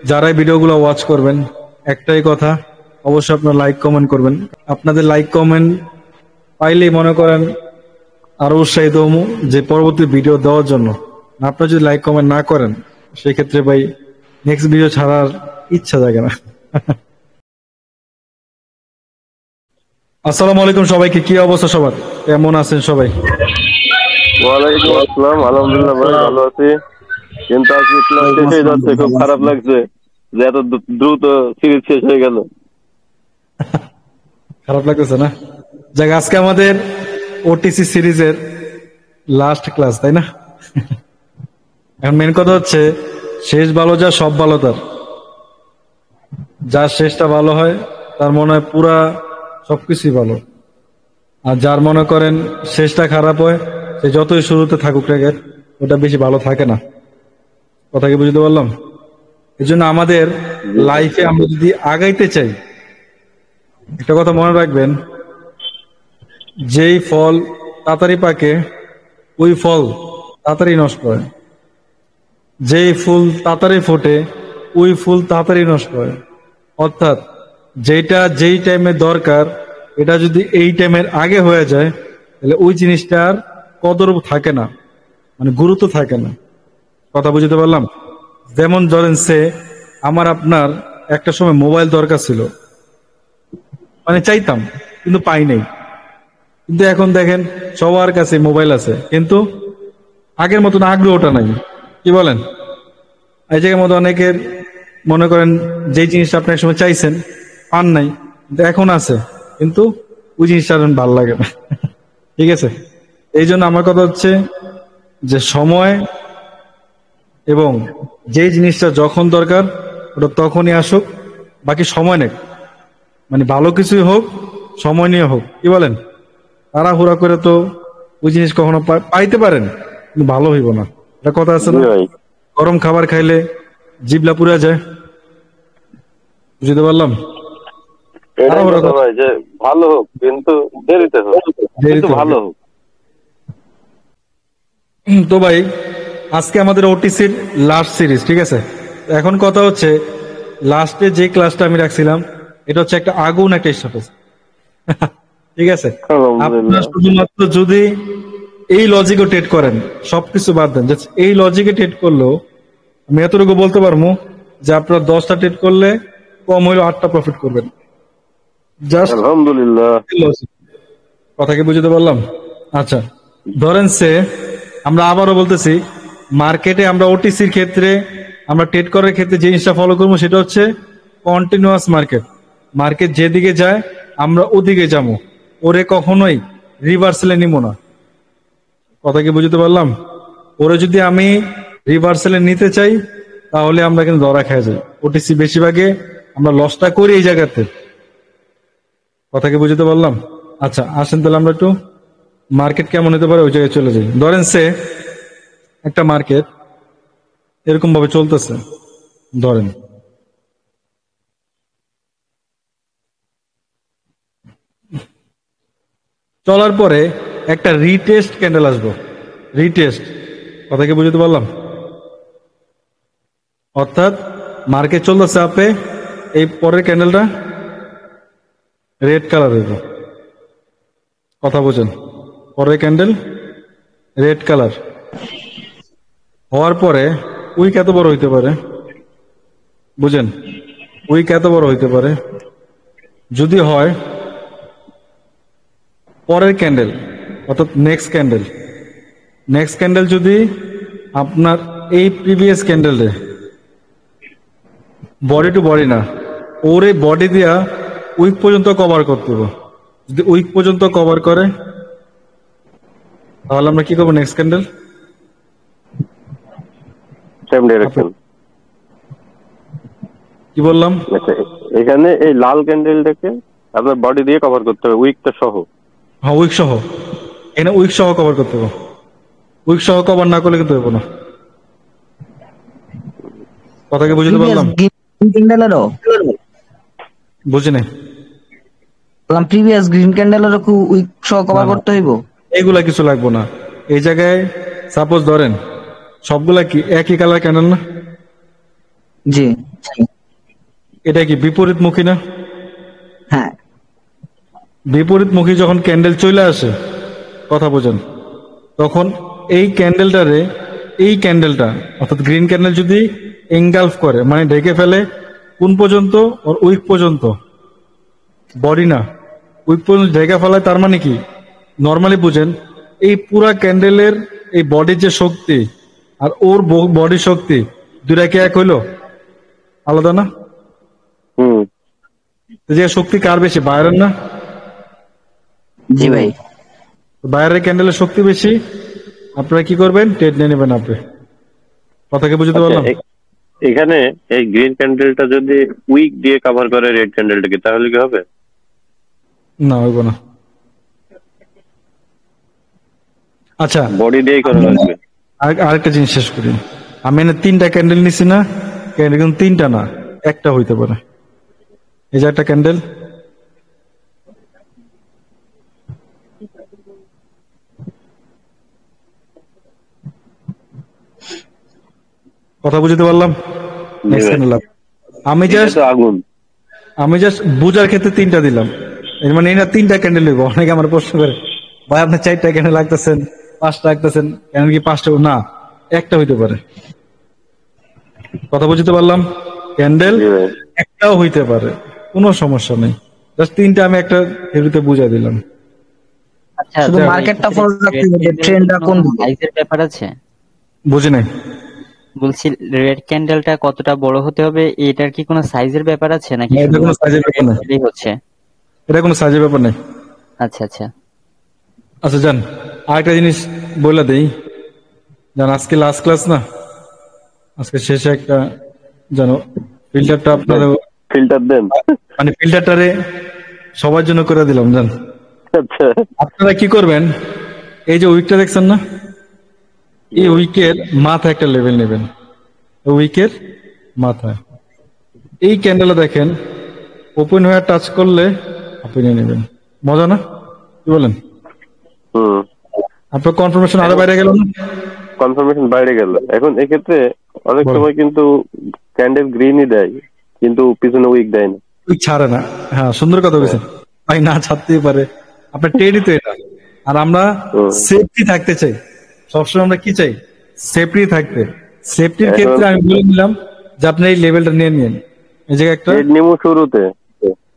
যারাই ভিডিওগুলো ওয়াচ করবেন, একটাই কথা, অবশ্যই আপনারা লাইক কমেন্ট করবেন। আপনাদের লাইক কমেন্ট পাইলেই মনে করেন আরো উৎসাহিত হবো যে পরবর্তী ভিডিও দেওয়ার জন্য। আপনারা যদি লাইক কমেন্ট না করেন, সেক্ষেত্রে ভাই নেক্সট ভিডিও ছাড়ার ইচ্ছা জাগে না। আসসালামু আলাইকুম সবাইকে, কি অবস্থা সবার, কেমন আছেন সবাই? ওয়ালাইকুম আসসালাম। আলহামদুলিল্লাহ ভাই, ভালো আছি। কিন্তু আজকে ক্লাস শেষ হয়ে যাচ্ছে, খুব খারাপ লাগছে যে এত দ্রুত সিরিজ শেষ হয়ে গেল। খারাপ লাগতেছে না? যাক, আজকে আমাদের ওটিসি সিরিজের লাস্ট ক্লাস, তাই না? এখন মেন কথা হচ্ছে, শেষ ভালো যা সব ভালো তার। যার শেষটা ভালো হয় তার মনে হয় পুরা সবকিছুই ভালো। আর যার মনে করেন শেষটা খারাপ হয়, সে যতই শুরুতে থাকুক না কেন, ওটা বেশি ভালো থাকে না। কথা কি বুঝতে পারলাম? এই জন্য আমাদের লাইফে আমরা যদি আগাইতে চাই, একটা কথা মনে রাখবেন, যেই ফল তাড়াতাড়ি পাকে ওই ফল তাড়াতাড়ি নষ্ট হয়। যেই ফুল তাড়াতাড়ি ফোটে ওই ফুল তাড়াতাড়ি নষ্ট হয়। অর্থাৎ যেটা যেই টাইমে দরকার, এটা যদি এই টাইমের আগে হয়ে যায়, তাহলে ওই জিনিসটার কদর থাকে না, মানে গুরুত্ব থাকে না। কথা বুঝতে পারলাম? যেমন ধরেন আমার আপনার একটা সময় মোবাইল দরকার ছিল, মানে চাইতাম কিন্তু পাই নাই। কিন্তু এখন দেখেন সবার কাছে মোবাইল আছে, কিন্তু আগের মতন আগ্রহটা নাই। কি বলেন? এই জায়গার মতো অনেকের মনে করেন যে জিনিসটা আপনি একসময় চাইছেন, পান নাই, কিন্তু এখন আছে, কিন্তু ওই জিনিসটা আর ভালো লাগে না। ঠিক আছে? এই জন্য আমার কথা হচ্ছে যে সময় এবং যে জিনিসটা যখন দরকার ওটা তখনই আসুক, বাকি সময় নেই, মানে ভালো কিছুই হোক, সময় নিয়ে হোক। কি বলেন? তাড়াহুড়া করে তো ওই জিনিস কখনো পাইতে পারেন, কিন্তু ভালো হইব না। এটা কথা আছে না? গরম খাবার খাইলে জিভলা পুড়ে যায়। বুঝতে পারলাম? ভাই যে ভালো হোক, কিন্তু দেরিতে হোক, কিন্তু ভালো হোক। তো ভাই, আজকে আমাদের ওটিসির লাস্ট সিরিজ, ঠিক আছে? এখন কথা হচ্ছে, লাস্টে যে ক্লাসটা আমি রাখছিলাম, এটা হচ্ছে একটা আগুন একটা স্ট্যাটাস। ঠিক আছে? আপনার শুধুমাত্র যদি এই লজিকে ট্রেড করেন, সবকিছু বাদ দেন, এই লজিকে ট্রেড করলেও আমি এতটুকু বলতে পারবো যে আপনার 10টা ট্রেড করলে কম হইলেও 8টা প্রফিট করবেন। জাস্ট আলহামদুলিল্লাহ। কথা কি বুঝতে পারলাম? আচ্ছা, ধরেন আমরা আবারও বলতেছি, মার্কেটে আমরা ওটিসির ক্ষেত্রে, আমরা ট্রেড করার ক্ষেত্রে যে জিনিসটা ফলো করবো সেটা হচ্ছে কন্টিনিউয়াস মার্কেট। মার্কেট যেদিকে যায় আমরা ওদিকে যাবো, ওরে কখনোই রিভার্সালে নিব না। কথা কি বুঝতে পারলাম? ওরে যদি আমি রিভার্সালে নিতে চাই, তাহলে আমরা কিন্তু ধরা খেয়ে যাই। ওটিসি বেশিরভাগে আমরা লসটা করি এই জায়গাতে। কথা কি বুঝতে পারলাম? আচ্ছা, আসেন তাহলে আমরা একটু মার্কেট কেমন হতে পারে ওই জায়গায় চলে যাই। ধরেন একটা মার্কেট এরকম ভাবে চলতেছে, ধরেন চলার পরে একটা রিটেস্ট ক্যান্ডেল আসবো। রিটেস্ট, কথা কি বুঝতে পারলাম? অর্থাৎ মার্কেট চলতেছে আপে, এই পরের ক্যান্ডেলটা রেড কালার হইব। কথা বুঝেন? পরের ক্যান্ডেল রেড কালার হওয়ার পরে উইক এত বড় হইতে পারে, বুঝেন? উইক এত বড় হইতে পারে যদি হয় পরের ক্যান্ডেল, অর্থাৎ নেক্সট ক্যান্ডেল যদি আপনার এই প্রিভিয়াস ক্যান্ডেলে বডি টু বডি না, ওর এই বডি দিয়া উইক পর্যন্ত কভার করতে হবে। যদি উইক পর্যন্ত কভার করে, তাহলে আমরা কি করবো? Next candle same direction. কি বললাম? এখানে এই লাল ক্যান্ডেলটাকে আপনার বডি দিয়ে কভার করতে হবে, উইকটা সহ। হ্যাঁ, উইক সহ, এখানে উইক সহ কভার করতে হবে। উইক সহ কভার না করলে কিন্তু হইব না। কথা কি বুঝতে পারলাম? বুঝি নাই। প্রিভিয়াস গ্রিন ক্যান্ডেলের উইক সহ কভার করতে হইব? এইগুলা কিছু লাগবে না। এই জায়গায় সাপোজ ধরেন সবগুলা কি একই কালার ক্যান্ডেল না? জি। এটা কি বিপরীতমুখী না? হ্যাঁ, বিপরীতমুখী যখন ক্যান্ডেল চলে আসে, কথা বোঝেন, তখন এই ক্যান্ডেলটারে, এই ক্যান্ডেলটা অর্থাৎ গ্রিন ক্যান্ডেল যদি এনগালফ করে মানে ঢেকে ফেলে কোন পর্যন্ত? ওর উইক পর্যন্ত, বডি না, উইক পর্যন্ত ঢেকে ফেলায়। তার মানে কি, নর্মালি বুঝেন, এই পুরা ক্যান্ডেলের এই বডির যে শক্তি আর ওর বডির শক্তি দুটা কি এক হইলো? আলাদা না? হুম। তো যে শক্তি কার বেশি? বাইরের না? জি ভাই। বাইরের ক্যান্ডেলের শক্তি বেশি। আপনারা কি করবেন? ট্রেড নিয়ে নেবেন। আপনি কথাকে বুঝতে আচ্ছা, পারলাম? এখানে এই গ্রিন ক্যান্ডেলটা যদি উইক দিয়ে কভার করে রেড ক্যান্ডেলটাকে, তাহলে কি হবে? না, হইব না। আচ্ছা, বডি দিয়েই করা লাগবে। আরেকটা জিনিস শেষ করি। আমি এনে 3টা ক্যান্ডেল নিছি না? ক্যান্ডেল কিন্তু 3টা না, একটা হইতে পারে। এই যে একটা ক্যান্ডেল, কথা বুঝতে পারলাম? জি নেক্সট ভাই। ক্যান্ডেল আমি এটা জাস্ট তো আগুন। বুঝার ক্ষেত্রে 3টা দিলাম। এর মানে এই না 3টা ক্যান্ডেল হইব। অনেকে আমার প্রশ্ন করে, ভাই আপনি 4টা ক্যান্ডেল রাখতেছেন, 5টা রাখতেছেন, কেন কি 5টা? না, একটা হইতে পারে। কথা বুঝতে পারলাম? ক্যান্ডেল জি ভাই। একটাও হইতে পারে, কোনো সমস্যা নেই। জাস্ট 3টা আমি একটা থিওরিতে বুঝাই দিলাম। আচ্ছা, শুধু তো মার্কেটটা এক্ষেত্রে ফলো রাখতে red হবে, candle ট্রেন্ডটা কোনো কোন দিকে। সাইজের ব্যাপার আছে? বুঝি নাই। বলছি রেড ক্যান্ডেলটা কতটা বড় হতে হবে, এটার কি কোনো সাইজের ব্যাপার আছে নাকি না, এটা কোনো শুধুমাত্র সাইজের ব্যাপার red নাই। হলেই হচ্ছে? এটা কোনো সাইজের ব্যাপার নাই। আচ্ছা আচ্ছা। আচ্ছা জান, আরেকটা জিনিস বলে দেই। জান, আজকে লাস্ট ক্লাস না, আজকে শেষে একটা জানো ফিল্টারটা আপনাদের ফিল্টার দেন। মানে ফিল্টারটারে সবার জন্য করে দিলাম। জান, আচ্ছা। আপনারা কি করবেন, এই যে উইকটা দেখছেন না, এই উইকের মাথায় একটা লেভেল নেবেন। উইকের মাথায় এই ক্যান্ডেলে দেখেন ওপেন হয়ে টাচ করলে আপনি নিয়ে নেবেন। মজা না? কি বলেন? হুম। আপনার কনফার্মেশন আরো বাইরে গেল না? কনফার্মেশন বাইরে গেল। এখন এক্ষেত্রে অনেক বল। সময় কিন্তু ক্যান্ডেল গ্রিনই দেয়, কিন্তু পিছনে উইক দেয় না। উইক ছাড়ে না। হ্যাঁ, সুন্দর কথা বলছেন ভাই। না ছাড়তেই পারে, আপনার ট্রেডই তো এটা। আর আমরা হুম। সেফটি থাকতে চাই সবসময়। আমরা কি চাই? সেফটি থাকতে। সেফটির এখন ক্ষেত্রে আমি বলে নিলাম যে আপনি এই লেভেলটা নিয়ে নিন। এই জায়গায় একটা, ট্রেড নিমু শুরুতে,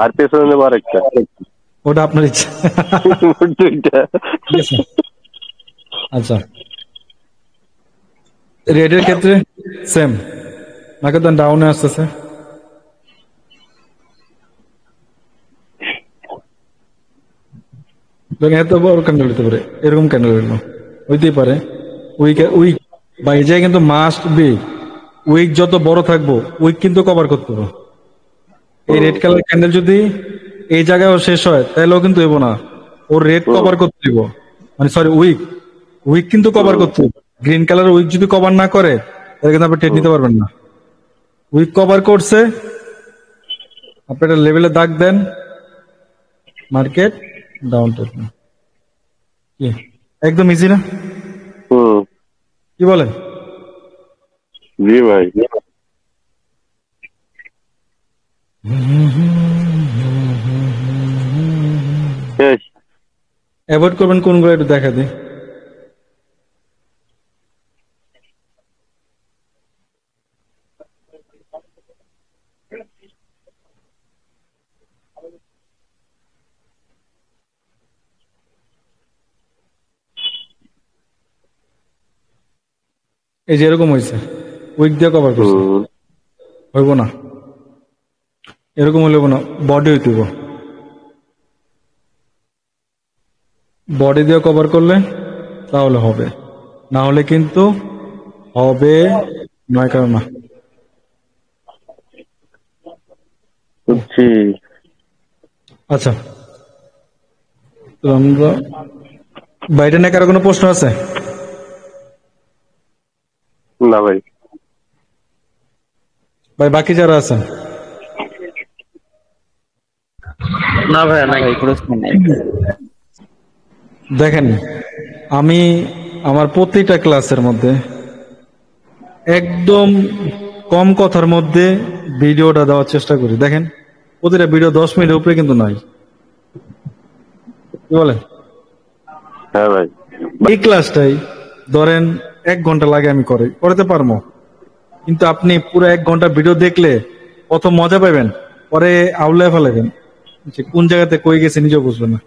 আর পেছনে নেবো আরেকটা। ওটা আপনার ইচ্ছা। দুইটা। ঠিক আছে। আচ্ছা, রেডের ক্ষেত্রে সেম, নাকি তো ডাউনে আসতেছে। এত বড় ক্যান্ডেল হতে পারে, এরকম ক্যান্ডেল হইতেই পারে। উইক উইক বা এই জায়গায় কিন্তু মাস্ট বি উইক যত বড় থাকবো উইক কিন্তু কভার করতে হবে। এই রেড কালার ক্যান্ডেল যদি এই জায়গায় শেষ হয় তাহলেও কিন্তু এবো না, ওর রেড কভার করতে দিব, মানে সরি উইক, উইক কিন্তু কভার করতে হবে। গ্রিন কালার উইক যদি কভার না করে তাহলে কিন্তু আপনি ট্রেড নিতে পারবেন না। উইক কভার করছে, আপনি একটা লেভেলে দাগ দেন, মার্কেট ডাউন ট্রেড। কি একদম ইজি না? হুম। কি বলেন? জি ভাই। শেষ। অ্যাভয়েড করবেন কোনগুলো একটু দেখা দিই। এই যে এরকম হয়েছে, উইক দিয়ে কভার করছে, হুম। হইব না। এরকম হইব না, বডি হইতে হইব। বডি দিয়ে কভার করলে তাহলে হবে, না হলে কিন্তু হবে নয়, কারণ না। বুঝছি। আচ্ছা, তো আমরা বাইরে না, কারো কোনো প্রশ্ন আছে? না ভাই। ভাই বাকি যারা আছেন? না ভাই, না ভাই, প্রশ্ন নাই। দেখেন, আমি আমার প্রতিটা ক্লাসের মধ্যে একদম কম কথার মধ্যে ভিডিওটা দেওয়ার চেষ্টা করি। দেখেন প্রতিটা ভিডিও 10 মিনিটের উপরে কিন্তু নাই, কি বলেন? হ্যাঁ ভাই। এই ক্লাসটাই ধরেন 1 ঘন্টা লাগে, আমি করতে পারবো, কিন্তু আপনি পুরো 1 ঘন্টা ভিডিও দেখলে কত মজা পাবেন, পরে আউলায় ফেলাবেন যে কোন জায়গাতে কই গেছে নিজেও বুঝবেন না।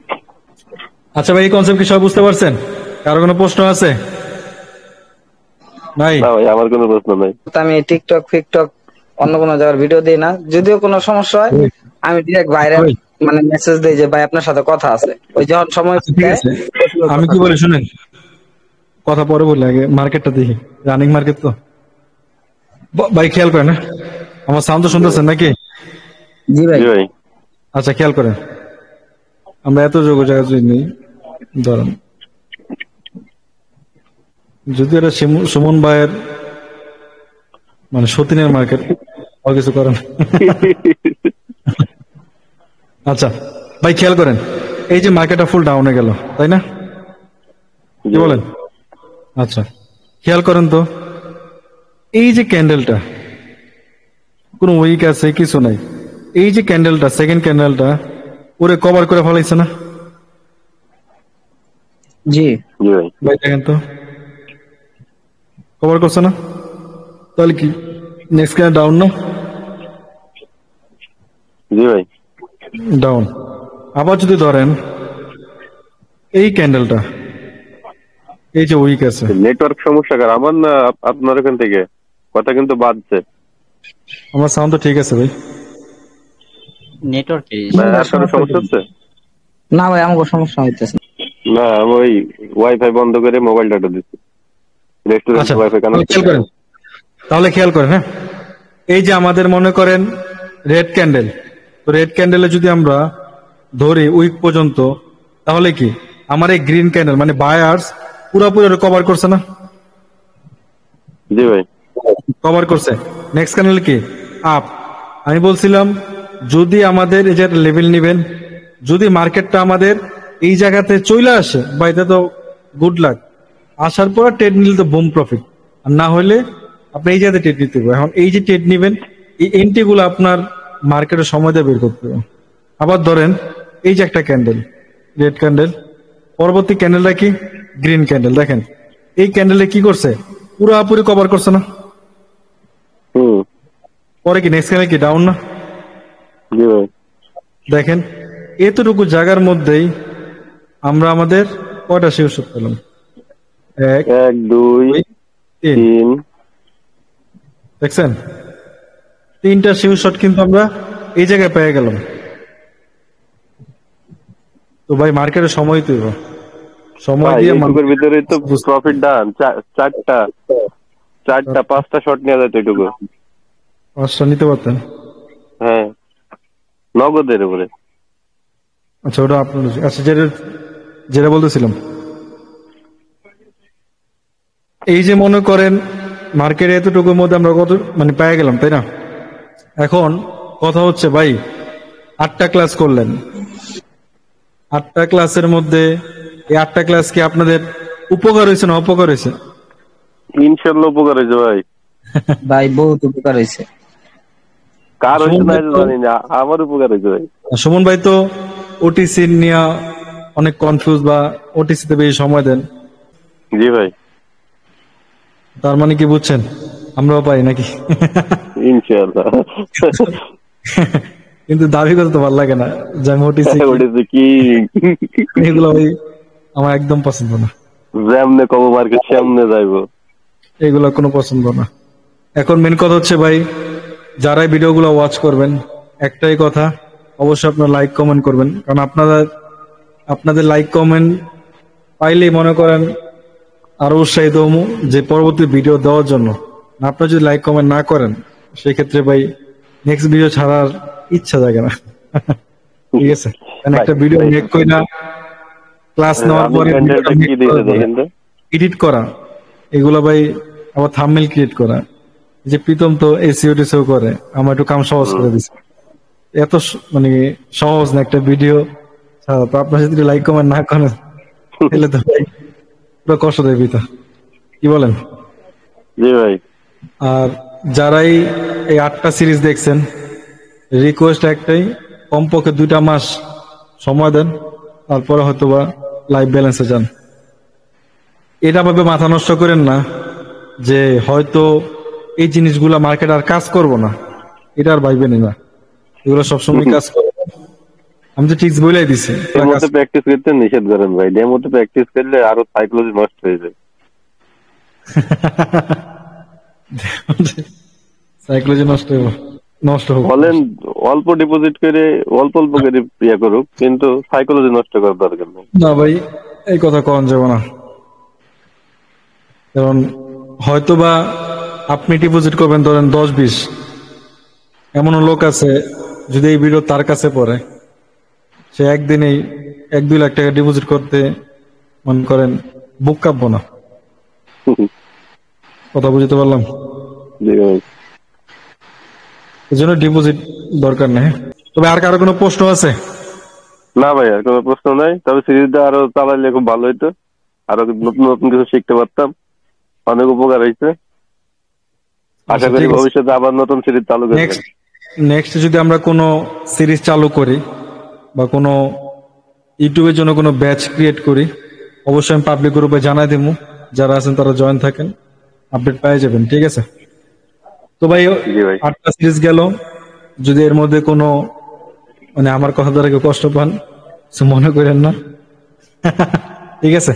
আচ্ছা ভাই, এই কনসেপ্ট কি সবাই বুঝতে পারছেন? কারো কোনো প্রশ্ন আছে? নাই? না ভাই, আমার কোনো প্রশ্ন নাই। তো আমি টিকটক ফিকটক অন্য কোনো জায়গার ভিডিও দিই না, যদিও কোনো সমস্যা হয় আমি ডিরেক্ট বাইরে ওই, মানে মেসেজ দিই যে ভাই আপনার সাথে কথা আছে, ওই যখন সময় আচ্ছা ঠিক দেয়, আছে, ওই সময় আমি কথা কি বলি। বলি শুনেন, কথা পরে বলি, আগে মার্কেটটা দেখি, রানিং মার্কেট তো। ভাই খেয়াল করেন, হ্যাঁ? আমার সাউন্ড তো শুনতেছেন নাকি? জি ভাই। জি ভাই। আচ্ছা খেয়াল করেন, আমরা এত যোগ্য জায়গায় নেই, ধরেন যদি এটা সুমন ভাইয়ের মানে সতীনের মার্কেট, আর কিছু করেন। আচ্ছা ভাই খেয়াল করেন, এই যে মার্কেটটা ফুল ডাউনে গেল, তাই না? কি বলেন? আচ্ছা খেয়াল করেন তো, এই যে ক্যান্ডেলটা কোনো উইক আছে কিছু নাই, এই যে ক্যান্ডেলটা, সেকেন্ড ক্যান্ডেলটা ওরে কভার করে ফেলাইছে না? জি জি ভাই। ভাই দেখেন তো, কভার করছে না? তাহলে কি নেক্সট ক্যান্ডেল ডাউন না? জি ভাই। ডাউন। আবার যদি ধরেন এই ক্যান্ডেলটা, এই যে উইক আছে, নেটওয়ার্ক সমস্যা কার, আমার না আপনার এখান থেকে কথা কিন্তু বাজছে। আমার সাউন্ড তো ঠিক আছে ভাই। নেটওয়ার্কে ভাই আর কারো সমস্যা হচ্ছে? না ভাই, আমাকে সমস্যা হইতেছে না। না, আমি ওই ওয়াইফাই বন্ধ করে মোবাইল ডাটা দিচ্ছি, রেস্টুরেন্ট আচ্ছা ওয়াইফাই তাহলে কানেক্ট। খেয়াল করেন, তাহলে খেয়াল করেন, হ্যাঁ, এই যে আমাদের মনে করেন রেড ক্যান্ডেল, তো রেড ক্যান্ডেলে যদি আমরা ধরি উইক পর্যন্ত, তাহলে কি আমার এই গ্রিন ক্যান্ডেল মানে বায়ার্স পুরোপুরি কভার করছে না? জি ভাই। কভার করছে। নেক্সট ক্যান্ডেল কি আপ। আমি বলছিলাম যদি আমাদের এই যে লেভেল নিবেন, যদি মার্কেটটা আমাদের এই জায়গাতে চলে আসে বা এটা তো গুড লাক, আসার পর ট্রেড নিলে তো বুম প্রফিট, আর না হলে আপনি এই জায়গাতে ট্রেড নিতে হবে। এখন এই যে ট্রেড নিবেন, এই এন্ট্রি গুলো আপনার মার্কেটের সময় দিয়ে বের করতে হবে। আবার ধরেন এই যে একটা ক্যান্ডেল, রেড ক্যান্ডেল, পরবর্তী ক্যান্ডেলটা কি গ্রিন ক্যান্ডেল, দেখেন এই ক্যান্ডেলে কি করছে, পুরোপুরি কভার করছে না? হুম। পরে কি নেক্সট ক্যান্ডেল কি ডাউন না? জি ভাই। দেখেন এতটুকু জায়গার মধ্যেই আমরা আমাদের কয়টা শীর্ষক পেলাম? 1 1 2 2 3। 3। দেখছেন 3টা শীর্ষক কিন্তু আমরা এই জায়গায় পেয়ে গেলাম। তো ভাই মার্কেটের সময় তো সময় ভাই দিয়ে এইটুকুর ভিতরে তো বুঝতে- প্রফিট ডান। চারটা 5টা শট নেওয়া যায় তো এইটুকু। পাঁচটা নিতে পারতেন। হ্যাঁ, নগদের উপরে। আচ্ছা ওটা আপনার, আচ্ছা যেটা যেটা বলতেছিলাম, এই যে মনে করেন মার্কেটে এতটুকুর মধ্যে আমরা কত মানে পেয়ে গেলাম, তাই না? এখন কথা হচ্ছে ভাই 8টা ক্লাস করলেন, 8টা ক্লাসের মধ্যে এই 8টা ক্লাস কি আপনাদের উপকার হয়েছে না অপকার হয়েছে? ইনশাল্লাহ উপকার হয়েছে ভাই। ভাই বহুত উপকার হয়েছে। কার হয়েছে না সুমন ভাই তো- জানি না, আমার উপকার হয়েছে ভাই। সুমন ভাই তো ওটিসি নিয়ে অনেক কনফিউজ, বা ওটিসি তে বেশি সময় দেন, জি ভাই। তার মানে কি বুঝছেন আমরাও পাই নাকি? ইনশাল্লাহ। কিন্তু দাবি করতে তো ভালো লাগে না যে আমি ওটিসি, ওটা কি এগুলো ভাই আমার একদম পছন্দ না, যেমনে কব মার্কেট সামনে যাইবো। এগুলো কোনো পছন্দ না। এখন মেন কথা হচ্ছে ভাই, যারাই ভিডিওগুলো ওয়াচ করবেন একটাই কথা, অবশ্যই আপনারা লাইক কমেন্ট করবেন, কারণ আপনাদের লাইক কমেন্ট পাইলেই মনে করেন আরো উৎসাহিত হবো যে পরবর্তী ভিডিও দেওয়ার জন্য। আপনারা যদি লাইক কমেন্ট না করেন সেই ক্ষেত্রে ভাই নেক্সট ভিডিও ছাড়ার ইচ্ছা জাগে না। ঠিক আছে, কারণ একটা ভিডিও মেক করি না, ক্লাস নেওয়ার আমি পরে ক্যান্ডেলটা কি দিয়েছে দেখেন তো। এডিট করা, এগুলো ভাই আবার থাম্বনেল ক্রিয়েট করা, যে প্রীতম তো এসইও টিসিও করে, আমার একটু কাম সহজ করে দিচ্ছে। এত মানে সহজ না একটা ভিডিও ছাড়া। তো আপনার যদি লাইক কমেন্ট না করেন তাহলে তো ভাই পুরো কষ্ট দেয় ভিতর, কি বলেন? জি ভাই। আর যারাই এই 8টা সিরিজ দেখছেন, রিকোয়েস্ট একটাই, কমপক্ষে 2টা মাস সময় দেন, তারপরে হয়তোবা লাইফ ব্যালেন্সে যান। এটা ভাবে মাথা নষ্ট করেন না যে হয়তো এই জিনিসগুলা মার্কেট আর কাজ করব না, এটা আর ভাইবেন না, এগুলো সবসময় কাজ করে। আমি তো ঠিক বলেই দিছি। ডেমোতে প্র্যাকটিস করতে নিষেধ করেন ভাই, ডেমোতে প্র্যাকটিস করলে আরো সাইকোলজি নষ্ট হয়ে যায়। সাইকোলজি নষ্ট হোক। বলেন অল্প ডিপোজিট করে অল্প অল্প করে ইয়ে করুক, কিন্তু সাইকোলজি নষ্ট করার দরকার নেই। না ভাই, এই কথা কন যাব না। কারণ হয়তোবা আপনি ডিপোজিট করবেন ধরেন 10-20, এমনও লোক আছে যদি এই ভিডিও তার কাছে পড়ে, সে একদিনেই 1-2 লাখ টাকা ডিপোজিট করতে মনে করেন বুক কাঁপবো না। কথা বুঝতে পারলাম? জি ভাই। এই জন্য ডিপোজিট দরকার নেই। তবে আর কারো কোনো প্রশ্ন আছে? না ভাই, আর কোনো প্রশ্ন নাই, তবে সিরিজটা আরো চালাইলে খুব ভালো হইতো, আরো নতুন নতুন কিছু শিখতে পারতাম, অনেক উপকার হয়েছে। আশা করি ঠিক আছে। ভবিষ্যতে আবার নতুন সিরিজ চালু করবেন। নেক্সট যদি আমরা কোনো সিরিজ চালু করি বা কোনো ইউটিউবের জন্য কোনো ব্যাচ ক্রিয়েট করি, অবশ্যই আমি পাবলিক গ্রুপে জানাই দেবো, যারা আছেন তারা জয়েন থাকেন, আপডেট পেয়ে যাবেন। ঠিক আছে? তো ভাই, জি ভাই। 8টা সিরিজ গেল, যদি এর মধ্যে কোনো মানে আমার কথা দ্বারা কেউ কষ্ট পান কিছু মনে করেন না। ঠিক আছে?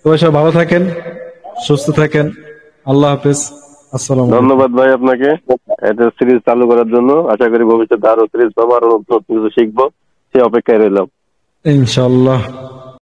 তো সব ভালো থাকেন, সুস্থ থাকেন, আল্লাহ হাফেজ, আসসালাম। ধন্যবাদ ভাই আপনাকে এটা সিরিজ চালু করার জন্য। আশা করি ভবিষ্যতে আরো সিরিজ পাবো, আরো নতুন নতুন কিছু শিখবো, সে অপেক্ষায় রইলাম। ইনশাআল্লাহ।